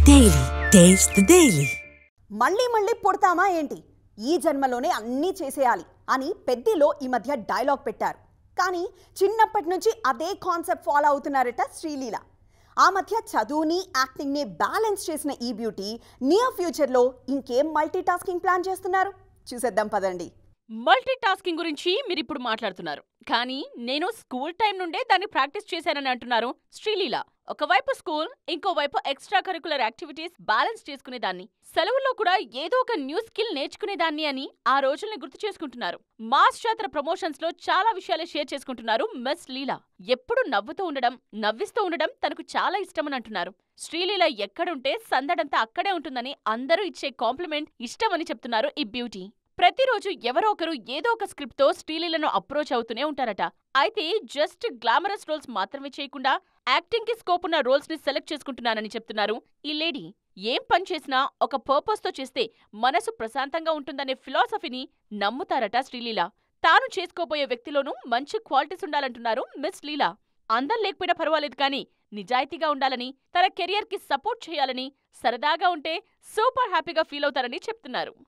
Daily taste the daily. మళ్ళీ మళ్ళీ పుడతామా ఏంటి, ఈ జన్మలోనే అన్నీ చేసేయాలి అని పెద్దిలో ఈ మధ్య డైలాగ్ పెట్టారు. కానీ చిన్నప్పటి నుంచి అదే కాన్సెప్ట్ ఫాలో అవుతున్నారట శ్రీలీల. ఆ మధ్య చదువుని యాక్టింగ్ని బ్యాలెన్స్ చేసిన ఈ బ్యూటీ నియర్ ఫ్యూచర్లో ఇంకేం మల్టీ టాస్కింగ్ ప్లాన్ చేస్తున్నారు చూసేద్దాం పదండి. మల్టీ టాస్కింగ్ గురించి మీరిప్పుడు మాట్లాడుతున్నారు, కానీ నేను స్కూల్ టైం నుండే దాన్ని ప్రాక్టీస్ చేశానని అంటున్నారు శ్రీలీల. ఒకవైపు స్కూల్, ఇంకోవైపు ఎక్స్ట్రా కరికులర్ యాక్టివిటీస్ బ్యాలెన్స్ చేసుకునేదాన్ని. సెలవుల్లో కూడా ఏదో ఒక న్యూ స్కిల్ నేర్చుకునేదాన్ని అని ఆ రోజుల్ని గుర్తు చేసుకుంటున్నారు. మాస్ జాతర ప్రమోషన్స్ లో చాలా విషయాలే షేర్ చేసుకుంటున్నారు మిస్ లీలా. ఎప్పుడు నవ్వుతూ ఉండడం, నవ్విస్తూ ఉండడం తనకు చాలా ఇష్టమని అంటున్నారు. శ్రీలీల ఎక్కడుంటే సందడంతా అక్కడే ఉంటుందని అందరూ ఇచ్చే కాంప్లిమెంట్ ఇష్టమని చెప్తున్నారు ఈ బ్యూటీ. ప్రతిరోజు ఎవరో ఒకరు ఏదో ఒక స్క్రిప్ట్ తో శ్రీలీలను అప్రోచ్ అవుతూనే ఉంటారట. అయితే జస్ట్ గ్లామరస్ రోల్స్ మాత్రమే చేయకుండా యాక్టింగ్ కి స్కోప్ ఉన్న రోల్స్ ని సెలెక్ట్ చేసుకుంటున్నానని చెప్తున్నారు ఈ లేడీ. ఏం పని చేసినా ఒక పర్పస్ తో చేస్తే మనసు ప్రశాంతంగా ఉంటుందనే ఫిలాసఫీని నమ్ముతారట శ్రీలీల. తాను చేసుకోబోయే వ్యక్తిలోనూ మంచి క్వాలిటీస్ ఉండాలంటున్నారు మిస్ లీలా. అందం లేకపోయినా పర్వాలేదు కానీ నిజాయితీగా ఉండాలని, తన కెరియర్ కి సపోర్ట్ చేయాలని, సరదాగా ఉంటే సూపర్ హ్యాపీగా ఫీల్ అవుతారని చెప్తున్నారు.